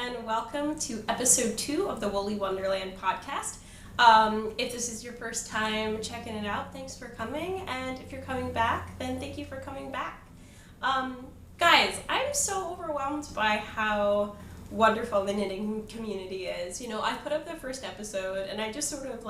and welcome to episode 2 of the Woolly Wonderland podcast. If this is your first time checking it out, thanks for coming, and if you're coming back, then thank you for coming back. Guys, I'm so overwhelmed by how wonderful the knitting community is. You know, I put up the first episode and I just sort of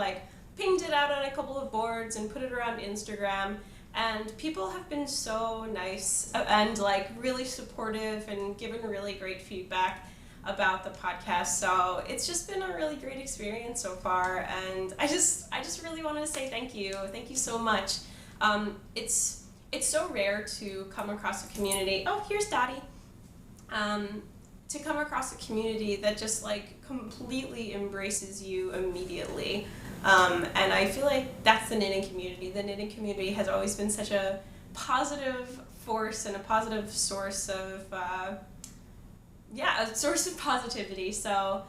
pinged it out on a couple of boards and put it around Instagram, and people have been so nice and really supportive and given really great feedback about the podcast. So it's just been a really great experience so far, and I just really want to say thank you so much. It's so rare to come across a community. Oh, here's Dottie. To come across a community that just completely embraces you immediately. And I feel like that's the knitting community. The knitting community has always been such a positive force and a positive source of, a source of positivity. So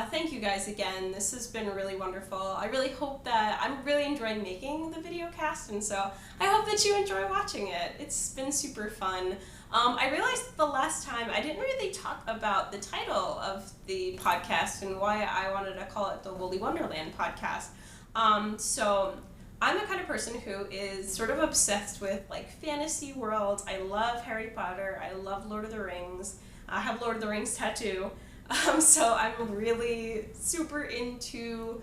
thank you guys again. This has been really wonderful. I really hope that I'm really enjoying making the video cast, and so I hope that you enjoy watching it. It's been super fun. I realized the last time I didn't really talk about the title of the podcast and why I wanted to call it the Woolly Wonderland podcast. So I'm the kind of person who is sort of obsessed with fantasy worlds. I love Harry Potter. I love Lord of the Rings. I have Lord of the Rings tattoo. So I'm really super into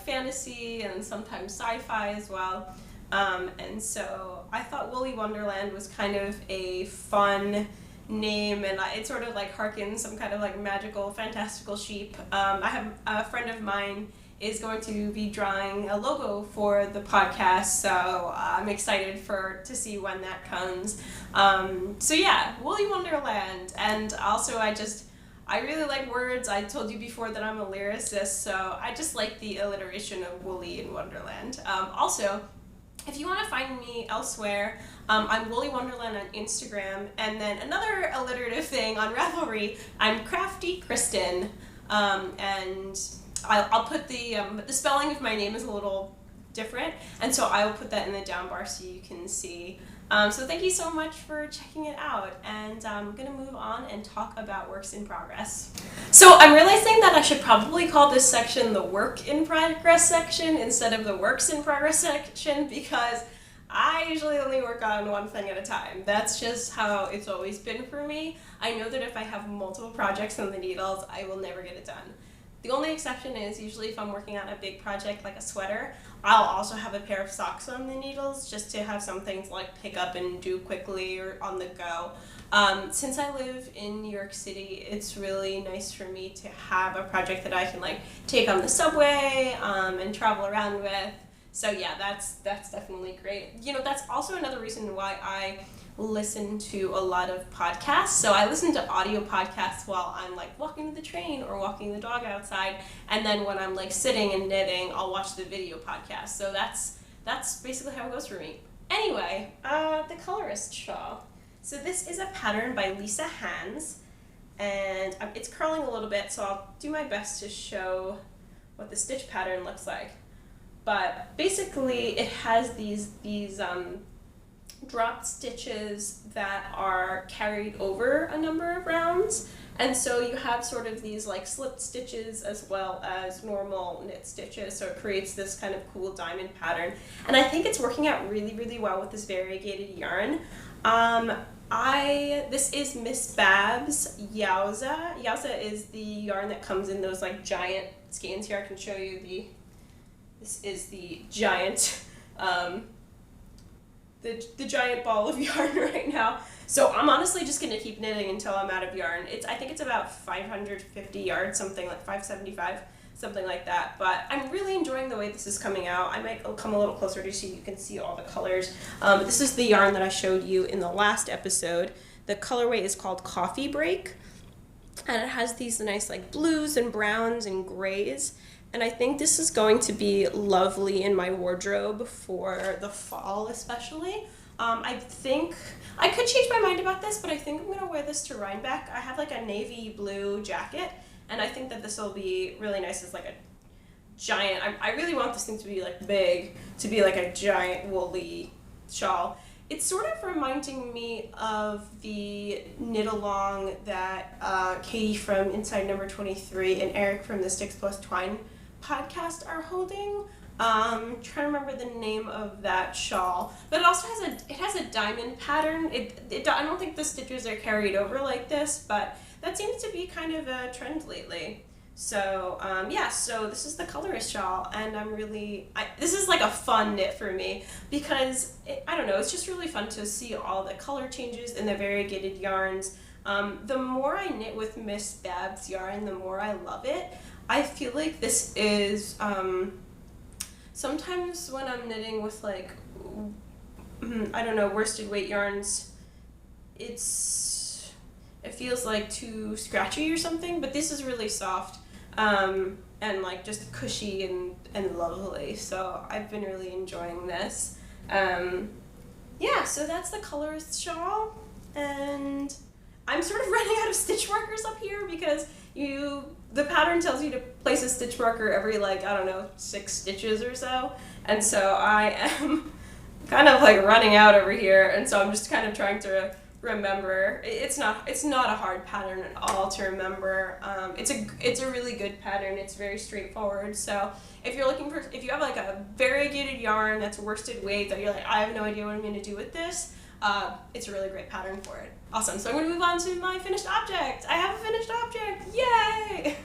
fantasy and sometimes sci-fi as well. And so I thought Woolly Wonderland was kind of a fun name, and it sort of harkens some kind of magical, fantastical sheep. I have a friend of mine is going to be drawing a logo for the podcast, so I'm excited to see when that comes. So yeah, Woolly Wonderland, and also I really like words. I told you before that I'm a lyricist, so I just like the alliteration of Woolly and Wonderland. Also, if you want to find me elsewhere, I'm Woolly Wonderland on Instagram, and then another alliterative thing on Ravelry, I'm craftychristyn, and I'll put the spelling of my name is a little different, and so I will put that in the down bar so you can see. So thank you so much for checking it out, and I'm going to move on and talk about works in progress. So I'm realizing that I should probably call this section the work in progress section instead of the works in progress section, because I usually only work on one thing at a time. That's just how it's always been for me. I know that if I have multiple projects on the needles, I will never get it done. The only exception is usually if I'm working on a big project like a sweater, I'll also have a pair of socks on the needles just to have something to pick up and do quickly or on the go. Since I live in New York City, it's really nice for me to have a project that I can take on the subway and travel around with. So yeah, that's definitely great. You know, that's also another reason why I listen to a lot of podcasts. So I listen to audio podcasts while I'm walking the train or walking the dog outside, and then when I'm sitting and knitting, I'll watch the video podcast. So that's basically how it goes for me. Anyway, the colorist shawl. So this is a pattern by Lisa Hans, and it's curling a little bit, so I'll do my best to show what the stitch pattern looks like. But basically it has these drop stitches that are carried over a number of rounds, and so you have sort of these slip stitches as well as normal knit stitches, so it creates this kind of cool diamond pattern, and I think it's working out really, really well with this variegated yarn. This is Miss Babs Yowza. Yowza is the yarn that comes in those giant skeins. Here I can show you this is the giant the giant ball of yarn right now. So I'm honestly just going to keep knitting until I'm out of yarn. I think it's about 550 yards, something like 575, something like that. But I'm really enjoying the way this is coming out. I might come a little closer to so you can see all the colors. This is the yarn that I showed you in the last episode. The colorway is called Coffee Break, and it has these nice blues and browns and grays. And I think this is going to be lovely in my wardrobe for the fall especially. I think I could change my mind about this, but I think I'm going to wear this to Rhinebeck. I have a navy blue jacket, and I think that this will be really nice as a giant. I really want this thing to be big, to be a giant woolly shawl. it's sort of reminding me of the knit along that Katie from Inside Number 23 and Eric from the Sticks Plus Twine podcast are holding. Trying to remember the name of that shawl, but it also has a diamond pattern. I don't think the stitches are carried over like this, but that seems to be kind of a trend lately. So so this is the colorist shawl, and this is like a fun knit for me because I don't know, it's just really fun to see all the color changes in the variegated yarns. The more I knit with Miss Babs yarn, the more I love it. I feel like this is sometimes when I'm knitting with like, I don't know, worsted weight yarns, it feels like too scratchy or something, but this is really soft and like just cushy and lovely, so I've been really enjoying this. So that's the colorist shawl, and I'm sort of running out of stitch markers up here because the pattern tells you to place a stitch marker every 6 stitches or so, and so I am kind of like running out over here, and so I'm just kind of trying to remember. It's not a hard pattern at all to remember. It's a really good pattern. It's very straightforward. So if you have like a variegated yarn that's worsted weight that you're like, I have no idea what I'm going to do with this, it's a really great pattern for it. Awesome. So I'm going to move on to my finished object. I have a finished object. Yay!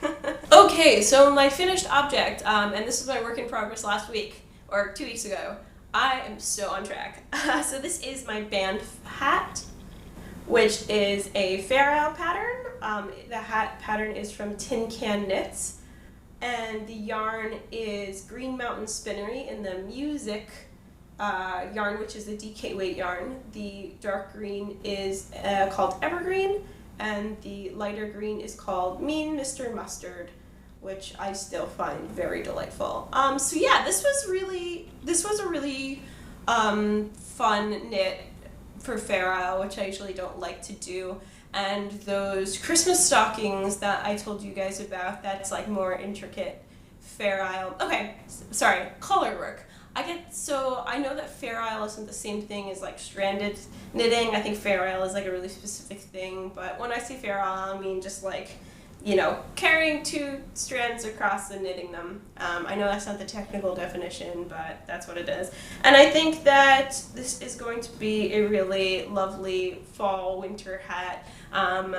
Okay, so my finished object, and this is my work in progress last week or 2 weeks ago. I am so on track. So this is my band hat, which is a Fair Isle pattern. The hat pattern is from Tin Can Knits, and the yarn is Green Mountain Spinnery in the Mewesic yarn, which is a DK weight yarn. The dark green is called Evergreen, and the lighter green is called Mean Mr. Mustard, which I still find very delightful. So yeah, this was a really fun knit for Fair Isle, which I usually don't like to do. And those Christmas stockings that I told you guys about, that's like more intricate Fair Isle. Okay, sorry, color work. I know that Fair Isle isn't the same thing as like stranded knitting. I think Fair Isle is like a really specific thing, but when I say Fair Isle, I mean just like, carrying 2 strands across and knitting them. I know that's not the technical definition, but that's what it is. And I think that this is going to be a really lovely fall winter hat. I'm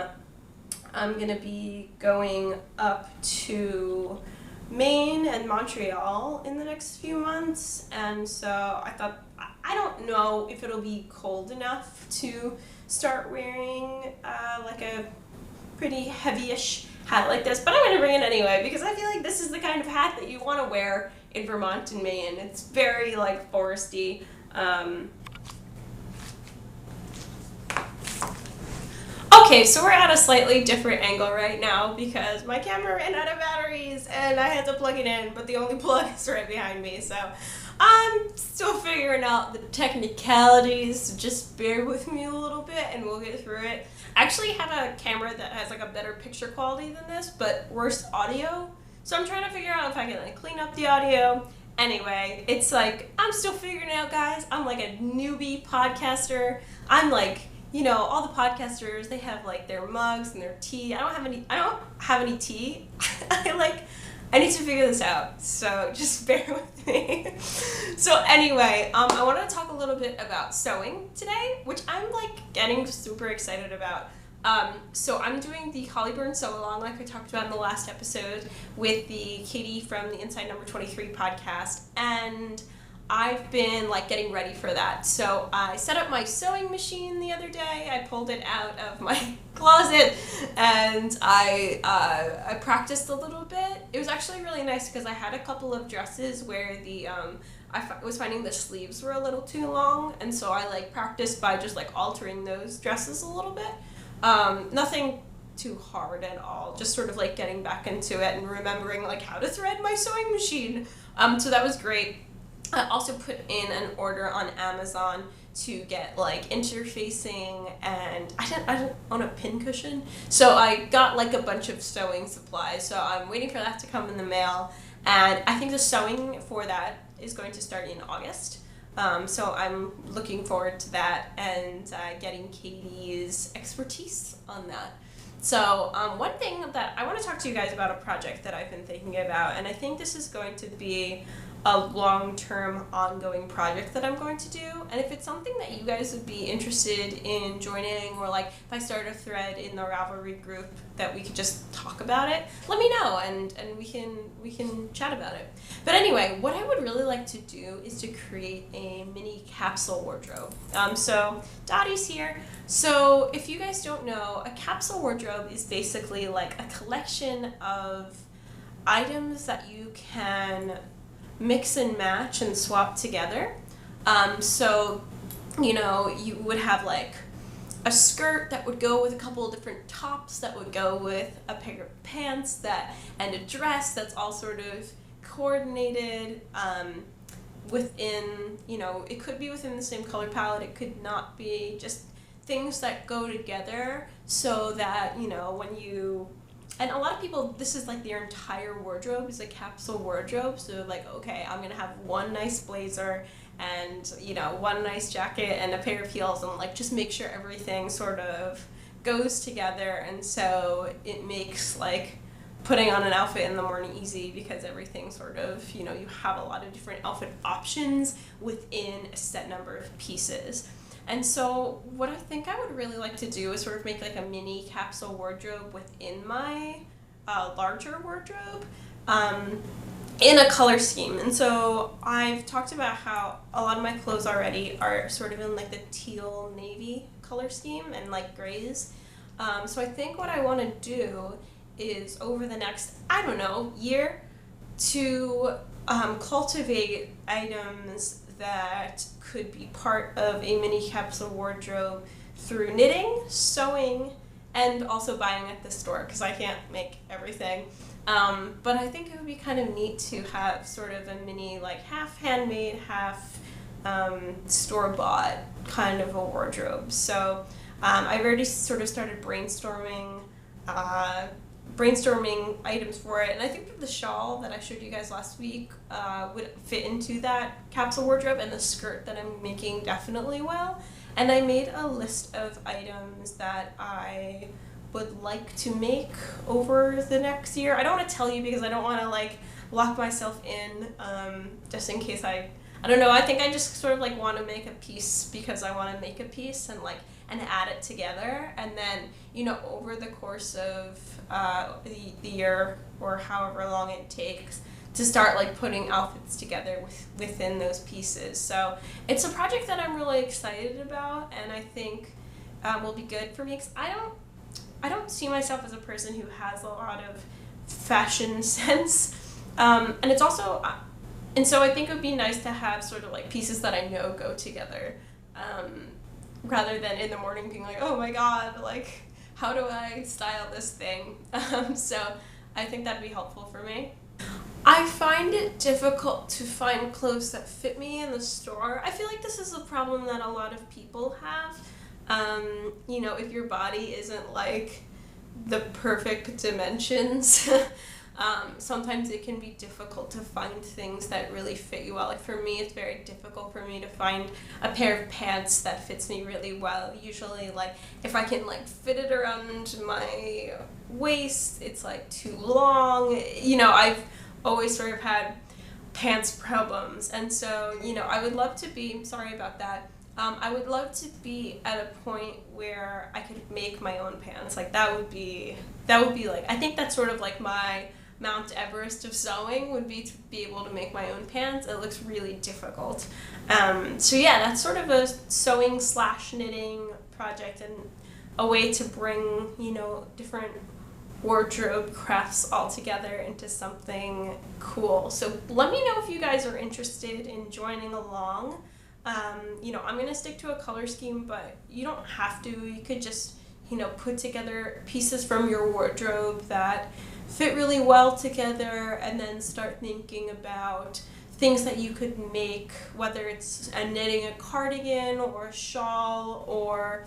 going to be going up to Maine and Montreal in the next few months, and so I thought, I don't know if it'll be cold enough to start wearing like a pretty heavy-ish hat like this, but I'm going to bring it anyway because I feel like this is the kind of hat that you want to wear in Vermont and Maine. It's very like foresty. Okay, so we're at a slightly different angle right now because my camera ran out of batteries and I had to plug it in, but the only plug is right behind me, so I'm still figuring out the technicalities, so just bear with me a little bit and we'll get through it. I actually have a camera that has like a better picture quality than this, but worse audio, so I'm trying to figure out if I can like clean up the audio. Anyway, it's like, I'm still figuring it out, guys. I'm like a newbie podcaster. I'm like, all the podcasters, they have like their mugs and their tea. I don't have any tea. I need to figure this out, so just bear with me. So anyway, I want to talk a little bit about sewing today, which I'm like getting super excited about. So I'm doing the Hollyburn Sew Along like I talked about in the last episode with the Katie from the Inside Number 23 podcast, and I've been like getting ready for that. So I set up my sewing machine the other day. I pulled it out of my closet and I practiced a little bit. It was actually really nice because I had a couple of dresses where I was finding the sleeves were a little too long, and so I like practiced by just like altering those dresses a little bit. Nothing too hard at all, just sort of like getting back into it and remembering like how to thread my sewing machine. So that was great. I also put in an order on Amazon to get like interfacing, and I don't own a pin cushion, so I got like a bunch of sewing supplies, so I'm waiting for that to come in the mail, and I think the sewing for that is going to start in August. So I'm looking forward to that and getting Katie's expertise on that. So one thing that I want to talk to you guys about, a project that I've been thinking about, and I think this is going to be a long-term ongoing project that I'm going to do. And if it's something that you guys would be interested in joining, or like if I start a thread in the Ravelry group that we could just talk about it, let me know and we can chat about it. But anyway, what I would really like to do is to create a mini capsule wardrobe. So Dottie's here. So if you guys don't know, a capsule wardrobe is basically like a collection of items that you can mix and match and swap together. So, you know, you would have like a skirt that would go with a couple of different tops that would go with a pair of pants and a dress that's all sort of coordinated within, you know, it could be within the same color palette, it could not be, just things that go together so that, you know, when you, and a lot of people, this is like their entire wardrobe is a capsule wardrobe. So like, okay, I'm going to have one nice blazer and, you know, one nice jacket and a pair of heels, and like just make sure everything sort of goes together. And so it makes like putting on an outfit in the morning easy, because everything sort of, you know, you have a lot of different outfit options within a set number of pieces. And so what I think I would really like to do is sort of make like a mini capsule wardrobe within my larger wardrobe in a color scheme. And so I've talked about how a lot of my clothes already are sort of in like the teal navy color scheme and like grays. So I think what I want to do is over the next, I don't know, year to cultivate items that could be part of a mini capsule wardrobe through knitting, sewing, and also buying at the store, because I can't make everything. But I think it would be kind of neat to have sort of a mini, like half handmade, half store-bought kind of a wardrobe. So I've already sort of started brainstorming items for it, and I think that the shawl that I showed you guys last week would fit into that capsule wardrobe, and the skirt that I'm making definitely will. And I made a list of items that I would like to make over the next year. I don't want to tell you because I don't want to like lock myself in, just in case I don't know, I think I just sort of like want to make a piece because I want to make a piece and add it together, and then, you know, over the course of the year or however long it takes to start like putting outfits together within those pieces. So it's a project that I'm really excited about, and I think will be good for me, because I don't see myself as a person who has a lot of fashion sense, and it's also and so I think it would be nice to have sort of like pieces that I know go together, rather than in the morning being like, oh my god, like how do I style this thing? So I think that'd be helpful for me. I find it difficult to find clothes that fit me in the store. I feel like this is a problem that a lot of people have. You know, if your body isn't like the perfect dimensions, sometimes it can be difficult to find things that really fit you well. Like for me, it's very difficult for me to find a pair of pants that fits me really well. Usually, like if I can like fit it around my waist, it's like too long. You know, I've always sort of had pants problems, and so, you know, I would love to be, sorry about that, I would love to be at a point where I could make my own pants. Like that would be like, I think that's sort of like my Mount Everest of sewing, would be to be able to make my own pants. It looks really difficult. So yeah, that's sort of a sewing / knitting project, and a way to bring, you know, different wardrobe crafts all together into something cool. So let me know if you guys are interested in joining along. You know, I'm going to stick to a color scheme, but you don't have to. You could just, you know, put together pieces from your wardrobe that fit really well together, and then start thinking about things that you could make, whether it's knitting a cardigan or a shawl, or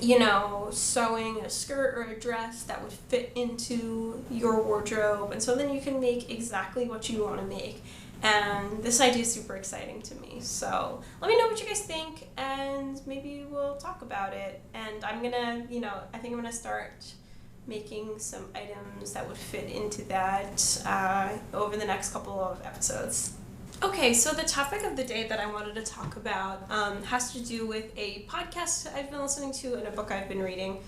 you know, sewing a skirt or a dress that would fit into your wardrobe. And so then you can make exactly what you want to make. And this idea is super exciting to me. So let me know what you guys think, and maybe we'll talk about it. And I'm gonna, I think I'm gonna start making some items that would fit into that over the next couple of episodes. Okay, so the topic of the day that I wanted to talk about has to do with a podcast I've been listening to and a book I've been reading.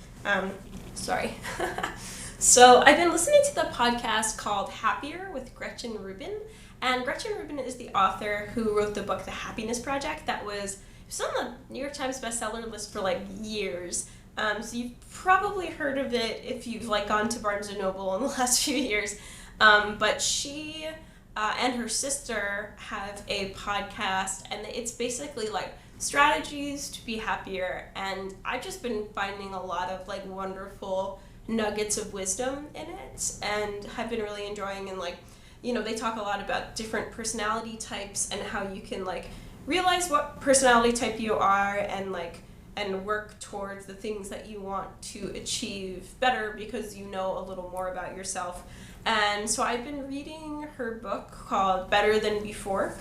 So I've been listening to the podcast called Happier with Gretchen Rubin. And Gretchen Rubin is the author who wrote the book The Happiness Project that was on the New York Times bestseller list for like years. So you've probably heard of it if you've like gone to Barnes & Noble in the last few years. But she and her sister have a podcast, and it's basically like strategies to be happier. And I've just been finding a lot of like wonderful nuggets of wisdom in it, and have been really enjoying. And like, they talk a lot about different personality types and how you can like realize what personality type you are, and work towards the things that you want to achieve better because you know a little more about yourself. And so I've been reading her book called Better Than Before,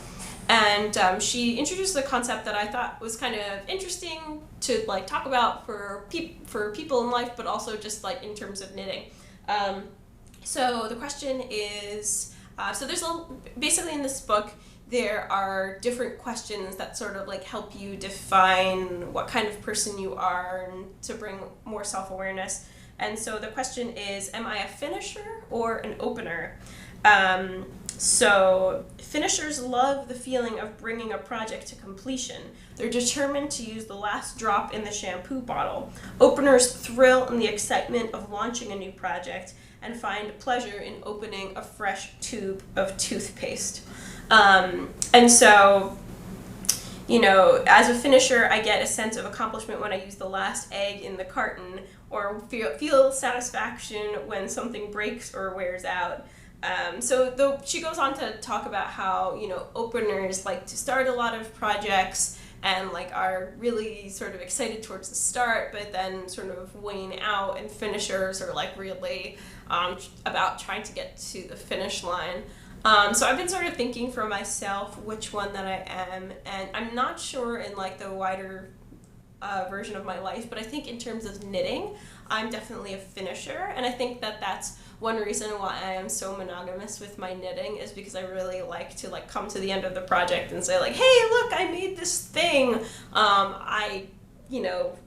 and she introduced the concept that I thought was kind of interesting to like talk about for people in life, but also just like in terms of knitting. So the question is, so there's basically in this book there are different questions that sort of like help you define what kind of person you are and to bring more self-awareness. And so the question is, am I a finisher or an opener? So finishers love the feeling of bringing a project to completion. They're determined to use the last drop in the shampoo bottle. Openers thrill in the excitement of launching a new project and find pleasure in opening a fresh tube of toothpaste. And so, as a finisher, I get a sense of accomplishment when I use the last egg in the carton, or feel satisfaction when something breaks or wears out. So she goes on to talk about how, openers like to start a lot of projects and like are really sort of excited towards the start, but then sort of wane out, and finishers are like really about trying to get to the finish line. So I've been sort of thinking for myself which one that I am, and I'm not sure in like the wider version of my life, but I think in terms of knitting, I'm definitely a finisher, and I think that that's one reason why I am so monogamous with my knitting, is because I really like to like come to the end of the project and say like, hey, look, I made this thing.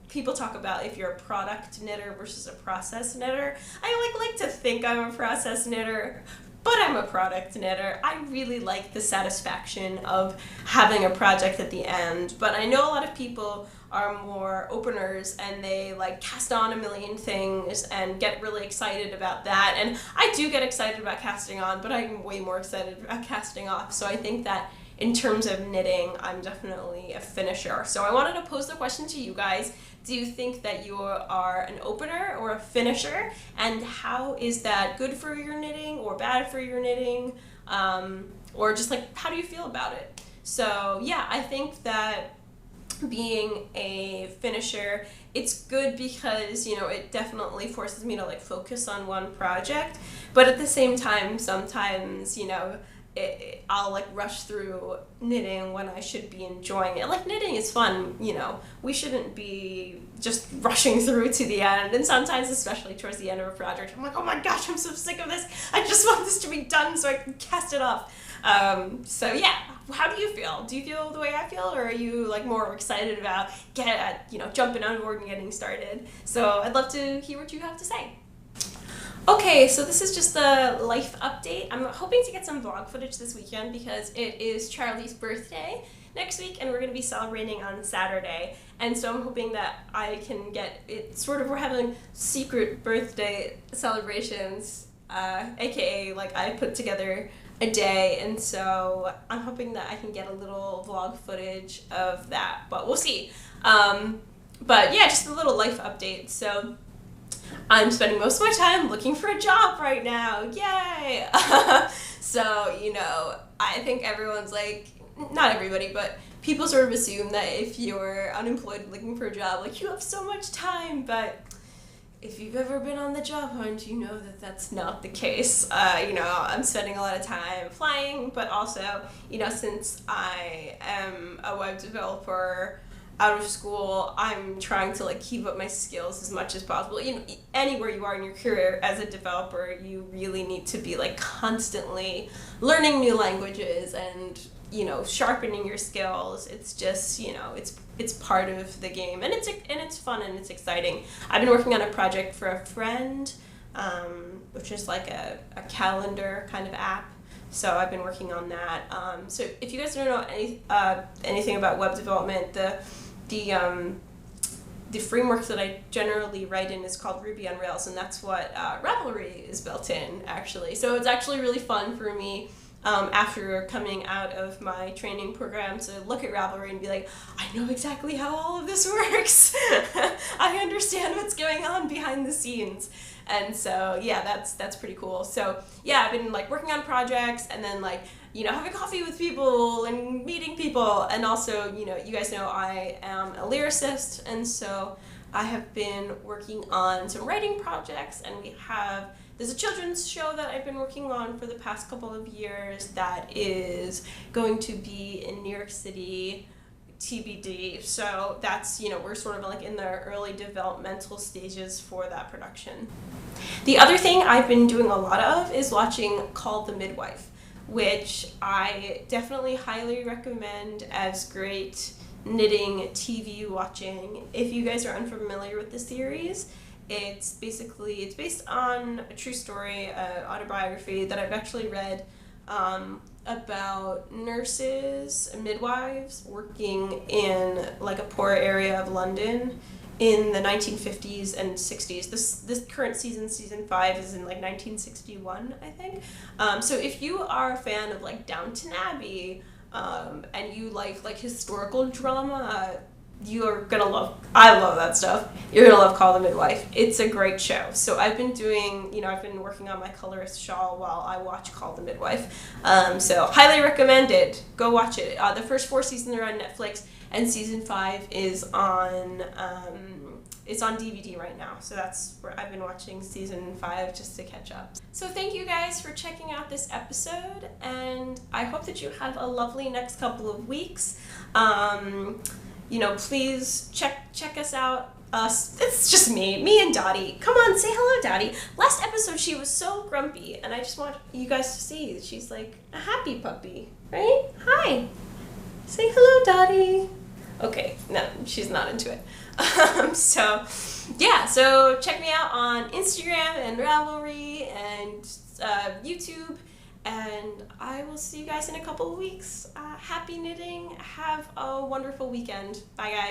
People talk about if you're a product knitter versus a process knitter. I like to think I'm a process knitter, but I'm a product knitter. I really like the satisfaction of having a project at the end. But I know a lot of people are more openers, and they like cast on a million things and get really excited about that. And I do get excited about casting on, but I'm way more excited about casting off. So I think that in terms of knitting, I'm definitely a finisher. So I wanted to pose the question to you guys. Do you think that you are an opener or a finisher? And how is that good for your knitting or bad for your knitting? Or just like, how do you feel about it? So yeah, I think that being a finisher, it's good because, it definitely forces me to like focus on one project. But at the same time, sometimes, I'll like rush through knitting when I should be enjoying it. Like, knitting is fun, we shouldn't be just rushing through to the end. And sometimes, especially towards the end of a project, I'm like, oh my gosh, I'm so sick of this. I just want this to be done so I can cast it off. So yeah, how do you feel? Do you feel the way I feel, or are you like more excited about jumping on board and getting started? So I'd love to hear what you have to say. Okay, so this is just a life update. I'm hoping to get some vlog footage this weekend because it is Charlie's birthday next week, and we're going to be celebrating on Saturday. And so I'm hoping that I can get it we're having secret birthday celebrations, aka like I put together a day, and so I'm hoping that I can get a little vlog footage of that, but we'll see. But yeah, just a little life update. So I'm spending most of my time looking for a job right now. Yay! So, I think everyone's like, not everybody, but people sort of assume that if you're unemployed looking for a job, like, you have so much time, but if you've ever been on the job hunt, you know that that's not the case. I'm spending a lot of time flying, but also, since I am a web developer out of school, I'm trying to keep up my skills as much as possible. Anywhere you are in your career as a developer, you really need to be constantly learning new languages and sharpening your skills. It's just it's part of the game, and it's fun and it's exciting. I've been working on a project for a friend, which is a calendar kind of app. So I've been working on that. So if you guys don't know anything about web development, the framework that I generally write in is called Ruby on Rails, and that's what Ravelry is built in, actually. So it's actually really fun for me, after coming out of my training program, to look at Ravelry and be like, I know exactly how all of this works. I understand what's going on behind the scenes. And so, yeah, that's pretty cool. So, yeah, I've been working on projects, and then having coffee with people and meeting people. And also, you guys know I am a lyricist, and so I have been working on some writing projects, and there's a children's show that I've been working on for the past couple of years that is going to be in New York City, TBD. So that's, we're sort of in the early developmental stages for that production. The other thing I've been doing a lot of is watching Called the Midwife, which I definitely highly recommend as great knitting TV watching. If you guys are unfamiliar with the series, it's based on a true story, autobiography that I've actually read, about nurses, midwives working in a poor area of London in the 1950s and 60s. This current season 5, is in 1961, I think. So if you are a fan of Downton Abbey, and you like historical drama, you're gonna love. I love that stuff. You're gonna love Call the Midwife. It's a great show. So I've been working on my colorist shawl while I watch Call the Midwife. So highly recommend it. Go watch it. The first 4 seasons are on Netflix, and season 5 is on it's on DVD right now. So that's where I've been watching season 5 just to catch up. So thank you guys for checking out this episode, and I hope that you have a lovely next couple of weeks. Please check us out. It's just me and Dottie. Come on, say hello, Dottie. Last episode, she was so grumpy, and I just want you guys to see that she's a happy puppy, right? Hi. Say hello, Dottie. Okay, no, she's not into it. So check me out on Instagram and Ravelry and YouTube. And I will see you guys in a couple of weeks. Happy knitting. Have a wonderful weekend. Bye, guys.